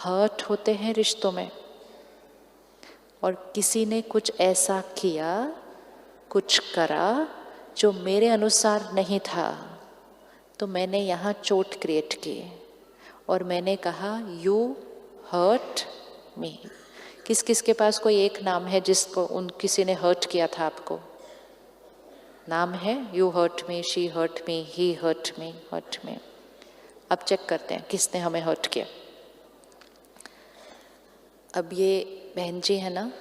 Hurt होते हैं रिश्तों में, और किसी ने कुछ ऐसा किया, कुछ करा जो मेरे अनुसार नहीं था, तो मैंने यहाँ चोट क्रिएट की और मैंने कहा यू हर्ट मी। किस किस के पास कोई एक नाम है जिसको किसी ने हर्ट किया था आपको? नाम है? You hurt me, she hurt me, he hurt me, hurt me. अब चेक करते हैं किसने हमें हर्ट किया। अब ये बहन जी है ना,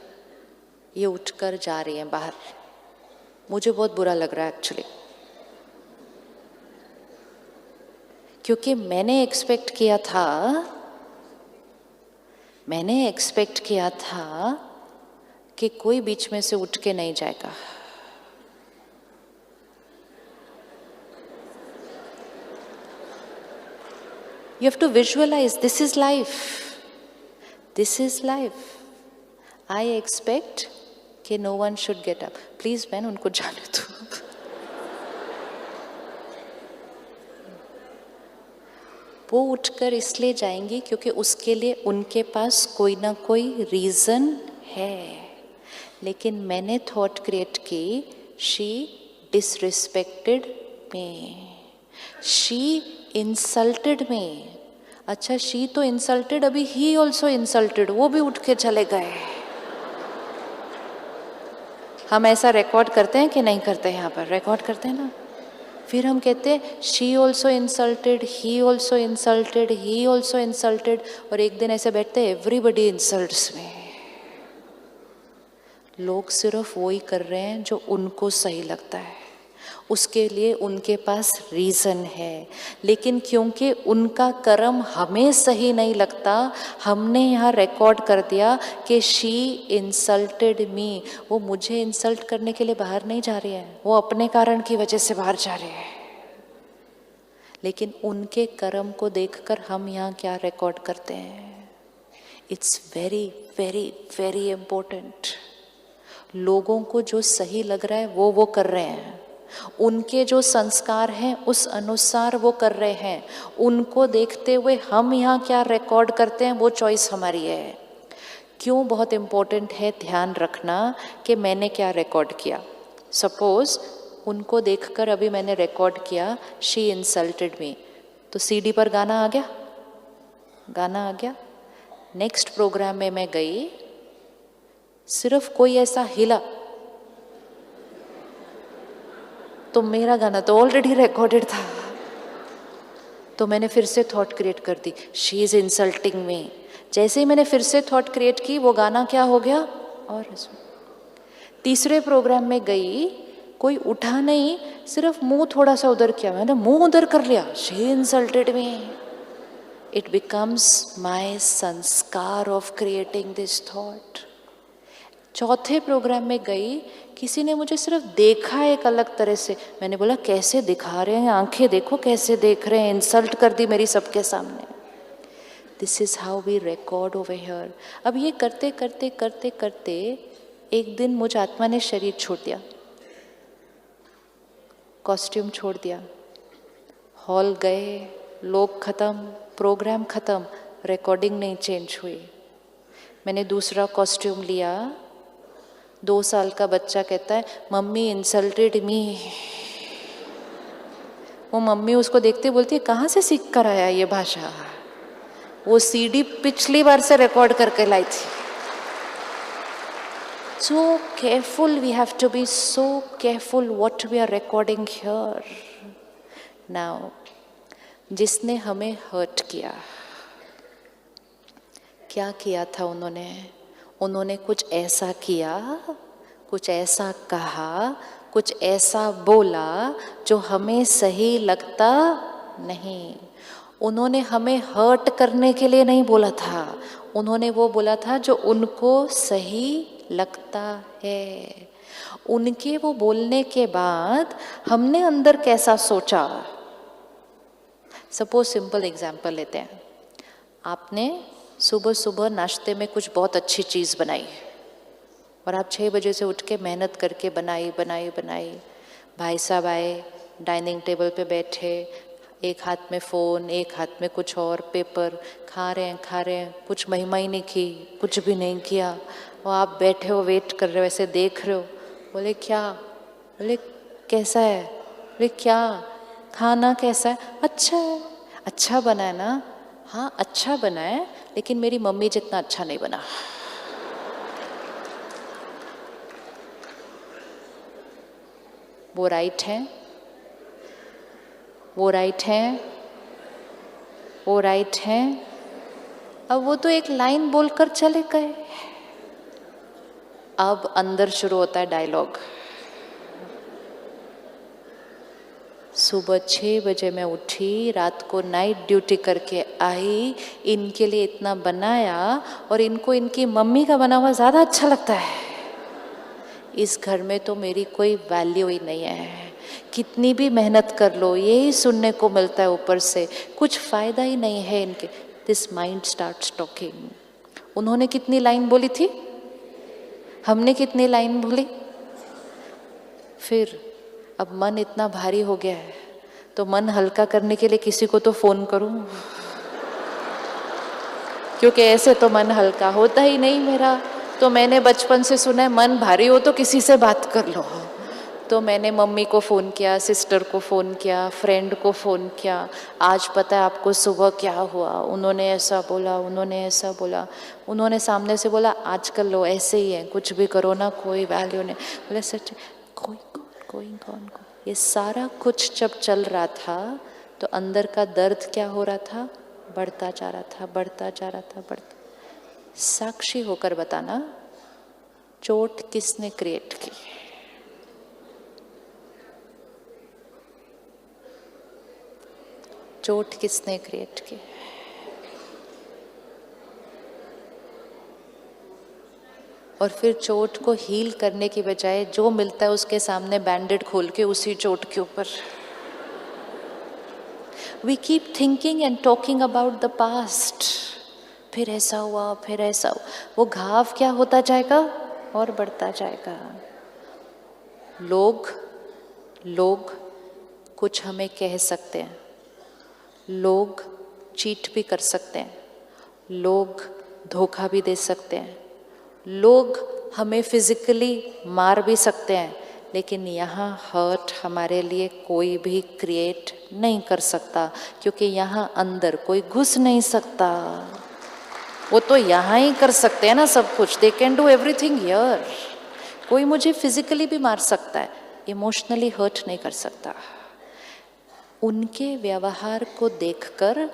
ये उठकर जा रही हैं बाहर। मुझे बहुत बुरा लग रहा है एक्चुअली, क्योंकि मैंने एक्सपेक्ट किया था कि कोई बीच में से उठ के नहीं जाएगा। You have to visualize, this is life. This is life. I expect कि no one should get up. Please बहन उनको जाने दो। वो उठकर इसलिए जाएंगी क्योंकि उसके लिए उनके पास कोई ना कोई रीज़न है, लेकिन मैंने थॉट क्रिएट की, she disrespected me, she insulted me. अच्छा, शी तो इंसल्टेड, अभी ही ऑल्सो इंसल्टेड, वो भी उठ के चले गए। हम ऐसा रिकॉर्ड करते हैं कि नहीं करते? यहाँ पर रिकॉर्ड करते हैं ना। फिर हम कहते हैं she also insulted, he also insulted, he also insulted, और एक दिन ऐसे बैठते हैं एवरीबडी इंसल्ट्स में। लोग सिर्फ वही कर रहे हैं जो उनको सही लगता है, उसके लिए उनके पास रीज़न है, लेकिन क्योंकि उनका कर्म हमें सही नहीं लगता, हमने यहाँ रिकॉर्ड कर दिया कि शी इंसल्टेड मी। वो मुझे इंसल्ट करने के लिए बाहर नहीं जा रही है, वो अपने कारण की वजह से बाहर जा रहे हैं, लेकिन उनके कर्म को देखकर हम यहाँ क्या रिकॉर्ड करते हैं। It's very very very important. लोगों को जो सही लग रहा है वो कर रहे हैं, उनके जो संस्कार हैं उस अनुसार वो कर रहे हैं, उनको देखते हुए हम यहाँ क्या रिकॉर्ड करते हैं वो चॉइस हमारी है। क्यों बहुत इम्पोर्टेंट है ध्यान रखना कि मैंने क्या रिकॉर्ड किया। सपोज उनको देखकर अभी मैंने रिकॉर्ड किया शी इंसल्टेड मी, तो सीडी पर गाना आ गया। नेक्स्ट प्रोग्राम में मैं गई, सिर्फ कोई ऐसा हिला तो मेरा गाना तो ऑलरेडी रिकॉर्डेड था, तो मैंने फिर से थॉट क्रिएट कर दी, शी इज इंसल्टिंग मी। जैसे ही मैंने फिर से थॉट क्रिएट की, वो गाना क्या हो गया। और तीसरे प्रोग्राम में गई, कोई उठा नहीं, सिर्फ मुंह थोड़ा सा उधर किया, मैंने मुंह उधर कर लिया, she insulted me. It becomes my sanskar of creating this thought. चौथे प्रोग्राम में गई, किसी ने मुझे सिर्फ देखा एक अलग तरह से, मैंने बोला कैसे दिखा रहे हैं, आंखें देखो कैसे देख रहे हैं, इंसल्ट कर दी मेरी सबके सामने। This is how we record over here. अब ये करते करते करते करते एक दिन मुझ आत्मा ने शरीर छोड़ दिया, कॉस्ट्यूम छोड़ दिया, हॉल गए, लोग खत्म, प्रोग्राम खत्म, रिकॉर्डिंग नहीं चेंज हुई। मैंने दूसरा कॉस्ट्यूम लिया, 2 साल का बच्चा कहता है मम्मी इंसल्टेड मी। वो मम्मी उसको देखते बोलती है कहाँ से सीख कर आया ये भाषा। वो सीडी पिछली बार से रिकॉर्ड करके लाई थी। So careful, we have to be so careful what we are recording here. Now, जिसने हमें हर्ट किया, क्या किया था उन्होंने कुछ ऐसा किया, कुछ ऐसा कहा, कुछ ऐसा बोला जो हमें सही लगता नहीं। उन्होंने हमें हर्ट करने के लिए नहीं बोला था, उन्होंने वो बोला था जो उनको सही लगता है। उनके वो बोलने के बाद हमने अंदर कैसा सोचा। सपोज सिंपल एग्जाम्पल लेते हैं, आपने सुबह सुबह नाश्ते में कुछ बहुत अच्छी चीज़ बनाई और आप 6 बजे से उठ के मेहनत करके बनाई। भाई साहब आए, डाइनिंग टेबल पे बैठे, एक हाथ में फ़ोन, एक हाथ में कुछ और पेपर, खा रहे हैं, कुछ महिमा ही नहीं की, कुछ भी नहीं किया। और आप बैठे हो, वेट कर रहे हो, ऐसे देख रहे हो। बोले क्या? बोले कैसा है? बोले क्या? खाना कैसा है? अच्छा है। अच्छा बना है ना? हाँ अच्छा बना है, लेकिन मेरी मम्मी जितना अच्छा नहीं बना। वो राइट है, वो राइट है, वो राइट है। अब वो तो एक लाइन बोलकर चले गए। अब अंदर शुरू होता है डायलॉग। सुबह 6 बजे मैं उठी, रात को नाइट ड्यूटी करके आई, इनके लिए इतना बनाया और इनको इनकी मम्मी का बना हुआ ज़्यादा अच्छा लगता है। इस घर में तो मेरी कोई वैल्यू ही नहीं है। कितनी भी मेहनत कर लो, यही सुनने को मिलता है ऊपर से, कुछ फ़ायदा ही नहीं है इनके। This mind starts talking. उन्होंने कितनी लाइन बोली थी, हमने कितनी लाइन बोली। फिर अब मन इतना भारी हो गया है, तो मन हल्का करने के लिए किसी को तो फ़ोन करूं, क्योंकि ऐसे तो मन हल्का होता ही नहीं मेरा। तो मैंने बचपन से सुना है, मन भारी हो तो किसी से बात कर लो। तो मैंने मम्मी को फ़ोन किया, सिस्टर को फ़ोन किया, फ्रेंड को फ़ोन किया। आज पता है आपको सुबह क्या हुआ? उन्होंने ऐसा बोला, उन्होंने ऐसा बोला। उन्होंने सामने से बोला आजकल लो ऐसे ही है, कुछ भी करो ना कोई वैल्यू नहीं। बोले सच? कोई कौन? ये सारा कुछ जब चल रहा था तो अंदर का दर्द क्या हो रहा था? बढ़ता जा रहा था, बढ़ता जा रहा था, बढ़ता। साक्षी होकर बताना, चोट किसने क्रिएट की? चोट किसने क्रिएट की? और फिर चोट को हील करने की बजाय जो मिलता है उसके सामने बैंडेड खोल के उसी चोट के ऊपर we keep thinking and talking about the past. फिर ऐसा हुआ, फिर ऐसा हुआ। वो घाव क्या होता जाएगा और बढ़ता जाएगा। लोग कुछ हमें कह सकते हैं, लोग चीट भी कर सकते हैं, लोग धोखा भी दे सकते हैं, लोग हमें फिजिकली मार भी सकते हैं, लेकिन यहाँ हर्ट हमारे लिए कोई भी क्रिएट नहीं कर सकता, क्योंकि यहाँ अंदर कोई घुस नहीं सकता। वो तो यहाँ ही कर सकते हैं ना सब कुछ। They can do everything here. कोई मुझे फिजिकली भी मार सकता है, इमोशनली हर्ट नहीं कर सकता। उनके व्यवहार को देखकर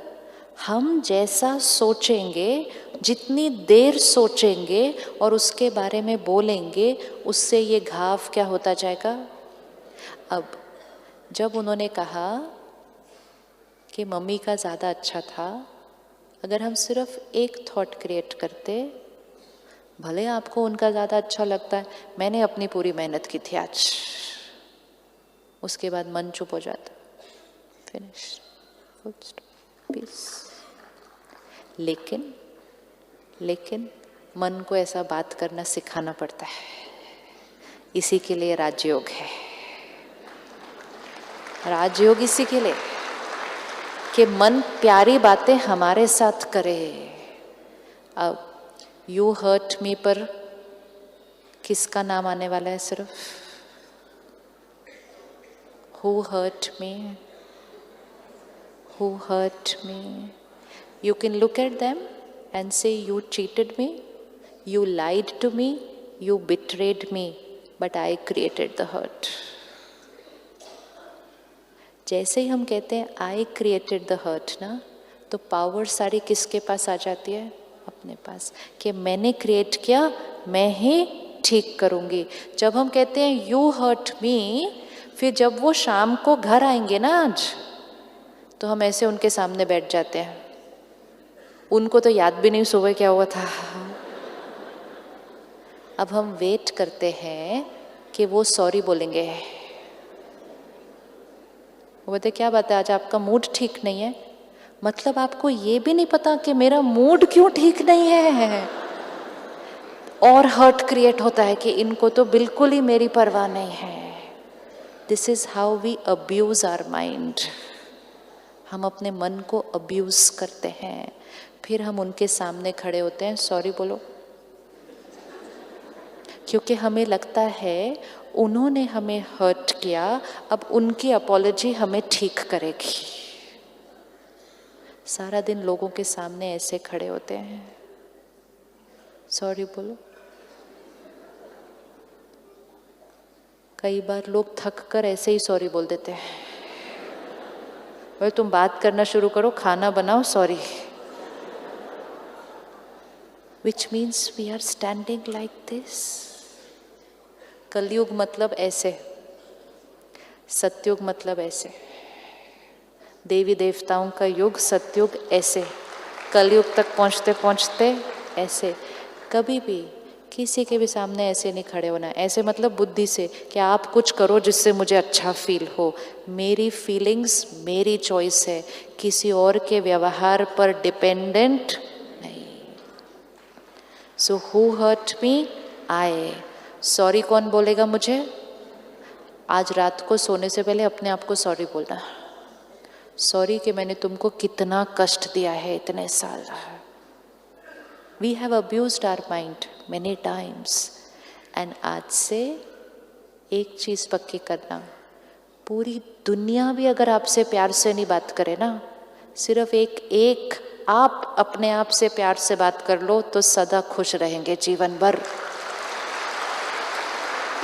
हम जैसा सोचेंगे, जितनी देर सोचेंगे और उसके बारे में बोलेंगे, उससे ये घाव क्या होता जाएगा। अब जब उन्होंने कहा कि मम्मी का ज़्यादा अच्छा था, अगर हम सिर्फ एक थॉट क्रिएट करते, भले आपको उनका ज़्यादा अच्छा लगता है, मैंने अपनी पूरी मेहनत की थी आज, उसके बाद मन चुप हो जाता, फिनिश, फुल स्टॉप, पीस। लेकिन मन को ऐसा बात करना सिखाना पड़ता है। इसी के लिए राजयोग है। राजयोग इसी के लिए कि मन प्यारी बातें हमारे साथ करे। अब यू हर्ट मी पर किसका नाम आने वाला है? सिर्फ who hurt me, who hurt me. You can look at them and say, you cheated me, you lied to me, you betrayed me, but I created the hurt. जैसे ही हम कहते हैं I created the hurt ना, तो power सारी किसके पास आ जाती है? अपने पास, कि मैंने क्रिएट किया, मैं ही ठीक करूँगी। जब हम कहते हैं you hurt me, फिर जब वो शाम को घर आएंगे ना आज, तो हम ऐसे उनके सामने बैठ जाते हैं। उनको तो याद भी नहीं सुबह क्या हुआ था। अब हम वेट करते हैं कि वो सॉरी बोलेंगे। वो बोलते क्या बात है, आज आपका मूड ठीक नहीं है? मतलब आपको ये भी नहीं पता कि मेरा मूड क्यों ठीक नहीं है। और हर्ट क्रिएट होता है कि इनको तो बिल्कुल ही मेरी परवाह नहीं है। This is how we abuse our mind. हम अपने मन को अब्यूज करते हैं, फिर हम उनके सामने खड़े होते हैं, सॉरी बोलो, क्योंकि हमें लगता है उन्होंने हमें हर्ट किया, अब उनकी अपॉलजी हमें ठीक करेगी। सारा दिन लोगों के सामने ऐसे खड़े होते हैं, सॉरी बोलो। कई बार लोग थक कर ऐसे ही सॉरी बोल देते हैं, भाई तुम बात करना शुरू करो, खाना बनाओ, sorry. Which means we are standing like this. कलयुग मतलब ऐसे, सतयुग मतलब ऐसे, देवी देवताओं का युग सतयुग ऐसे, कलयुग तक पहुंचते पहुंचते ऐसे। कभी भी किसी के भी सामने ऐसे नहीं खड़े होना। ऐसे मतलब बुद्धि से कि आप कुछ करो जिससे मुझे अच्छा फील हो, मेरी फीलिंग्स मेरी चॉइस है, किसी और के व्यवहार पर डिपेंडेंट नहीं। So who hurt me, I. Sorry कौन बोलेगा मुझे? आज रात को सोने से पहले अपने आप को सॉरी बोलना, सॉरी कि मैंने तुमको कितना कष्ट दिया है इतने साल। We have abused our mind many times. And आज से एक चीज पक्की करना, पूरी दुनिया भी अगर आपसे प्यार से नहीं बात करे ना, सिर्फ एक आप अपने आप से प्यार से बात कर लो तो सदा खुश रहेंगे जीवन भर।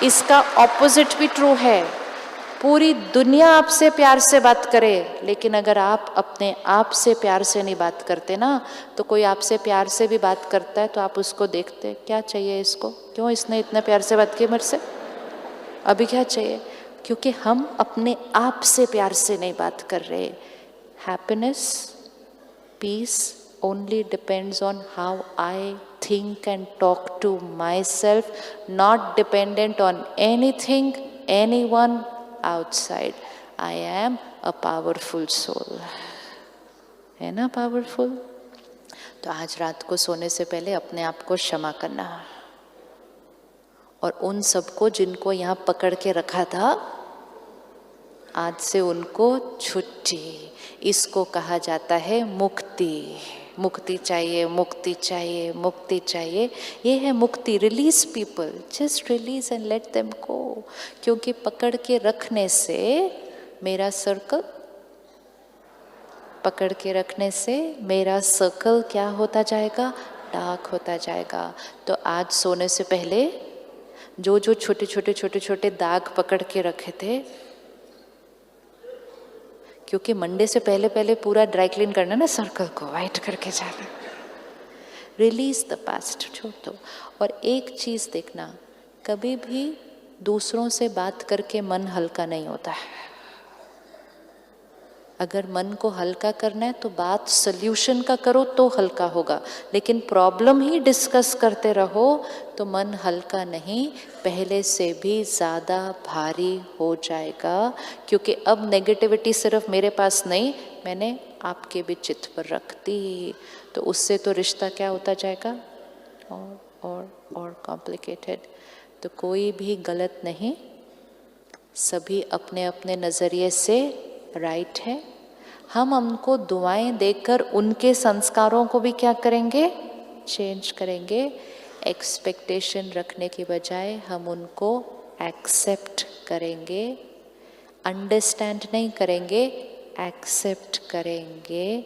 इसका ऑपोजिट भी ट्रू है, पूरी दुनिया आपसे प्यार से बात करे, लेकिन अगर आप अपने आप से प्यार से नहीं बात करते ना, तो कोई आपसे प्यार से भी बात करता है तो आप उसको देखते, क्या चाहिए इसको, क्यों इसने इतने प्यार से बात की मेरे से, अभी क्या चाहिए? क्योंकि हम अपने आप से प्यार से नहीं बात कर रहे। Happiness, peace only depends on how I think and talk to myself, not dependent on anything, anyone outside. I am a powerful soul. है ना पावरफुल? तो आज रात को सोने से पहले अपने आप को क्षमा करना, और उन सबको जिनको यहाँ पकड़ के रखा था, आज से उनको छुट्टी। इसको कहा जाता है मुक्ति। मुक्ति चाहिए, मुक्ति चाहिए, मुक्ति चाहिए, ये है मुक्ति। Release people, just release and let them go. क्योंकि पकड़ के रखने से मेरा सर्कल, पकड़ के रखने से मेरा सर्कल क्या होता जाएगा? डार्क होता जाएगा। तो आज सोने से पहले जो जो छोटे छोटे छोटे छोटे दाग पकड़ के रखे थे, क्योंकि मंडे से पहले पहले पूरा ड्राई क्लीन करना ना, सर्कल को वाइट करके जाना। रिलीज द पास्ट, छोड़ दो। और एक चीज देखना, कभी भी दूसरों से बात करके मन हल्का नहीं होता है। अगर मन को हल्का करना है तो बात सल्यूशन का करो तो हल्का होगा, लेकिन प्रॉब्लम ही डिस्कस करते रहो तो मन हल्का नहीं, पहले से भी ज़्यादा भारी हो जाएगा। क्योंकि अब नेगेटिविटी सिर्फ मेरे पास नहीं, मैंने आपके भी चित्त पर रख दी, तो उससे तो रिश्ता क्या होता जाएगा? और कॉम्प्लिकेटेड। तो कोई भी गलत नहीं, सभी अपने अपने नज़रिए से राइट है। हम उनको दुआएं देकर उनके संस्कारों को भी क्या करेंगे? चेंज करेंगे। एक्सपेक्टेशन रखने की बजाय हम उनको एक्सेप्ट करेंगे, अंडरस्टैंड नहीं करेंगे, एक्सेप्ट करेंगे।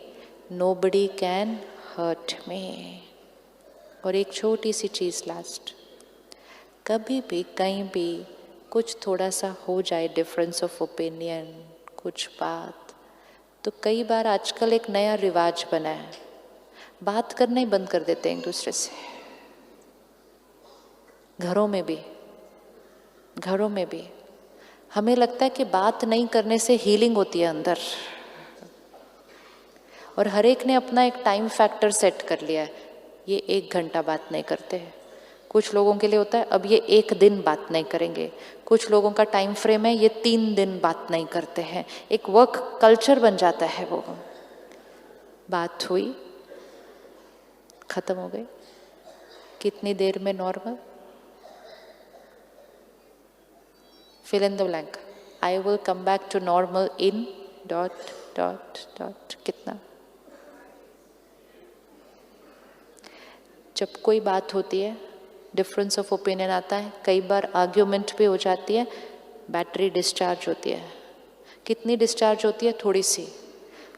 Nobody can hurt me. और एक छोटी सी चीज़ लास्ट, कभी भी कहीं भी कुछ थोड़ा सा हो जाए डिफरेंस ऑफ ओपिनियन, कुछ बात, तो कई बार आजकल एक नया रिवाज बना है, बात करना ही बंद कर देते हैं एक दूसरे से। घरों में भी हमें लगता है कि बात नहीं करने से हीलिंग होती है अंदर, और हर एक ने अपना एक टाइम फैक्टर सेट कर लिया है। ये 1 घंटा बात नहीं करते हैं, कुछ लोगों के लिए होता है अब ये 1 दिन बात नहीं करेंगे, कुछ लोगों का टाइम फ्रेम है ये 3 दिन बात नहीं करते हैं। एक वर्क कल्चर बन जाता है। वो बात हुई, खत्म हो गई, कितनी देर में normal? fill in the blank. I will come back to normal in dot dot dot कितना। जब कोई बात होती है, डिफरेंस ऑफ ओपिनियन आता है, कई बार आर्ग्यूमेंट भी हो जाती है, बैटरी डिस्चार्ज होती है। कितनी डिस्चार्ज होती है? थोड़ी सी।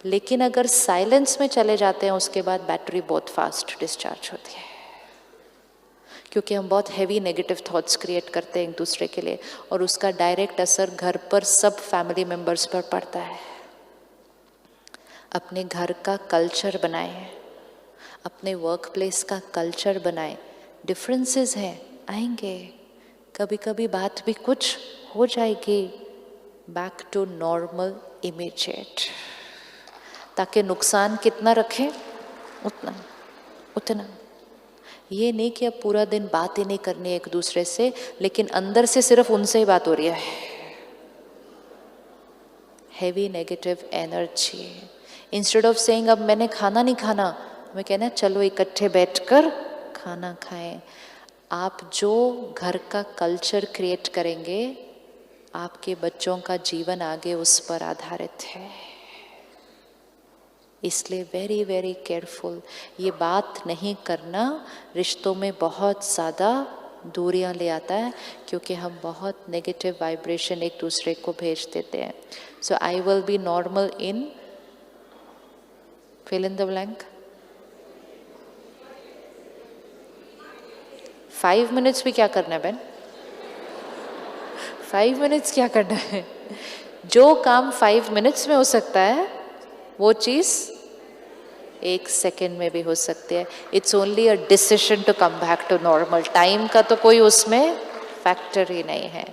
लेकिन अगर साइलेंस में चले जाते हैं उसके बाद बैटरी बहुत फास्ट डिस्चार्ज होती है, क्योंकि हम बहुत हैवी नेगेटिव थॉट्स क्रिएट करते हैं एक दूसरे के लिए, और उसका डायरेक्ट असर घर पर सब फैमिली मेंबर्स पर पड़ता है। अपने घर का कल्चर बनाएं, अपने वर्क प्लेस का कल्चर बनाएं। डिफरेंसेस हैं, आएंगे, कभी कभी बात भी कुछ हो जाएगी, बैक टू नॉर्मल इमीडिएट, ताकि नुकसान कितना रखें उतना उतना। ये नहीं कि अब पूरा दिन बात ही नहीं करनी एक दूसरे से, लेकिन अंदर से सिर्फ उनसे ही बात हो रही है। Heavy negative energy. Instead of saying अब मैंने खाना नहीं खाना, मैं कहना चलो इकट्ठे बैठकर खाना खाएं। आप जो घर का कल्चर क्रिएट करेंगे, आपके बच्चों का जीवन आगे उस पर आधारित है। इसलिए वेरी वेरी केयरफुल। ये बात नहीं करना रिश्तों में बहुत ज़्यादा दूरियां ले आता है, क्योंकि हम बहुत नेगेटिव वाइब्रेशन एक दूसरे को भेज देते हैं। So I will be normal in fill in the blank. 5 minutes भी क्या करना है बहन? 5 मिनट्स क्या करना है? जो काम 5 मिनट्स में हो सकता है, वो चीज़ 1 सेकेंड में भी हो सकती है। It's only a decision to come back to normal. Time का तो कोई उसमें फैक्टर ही नहीं है।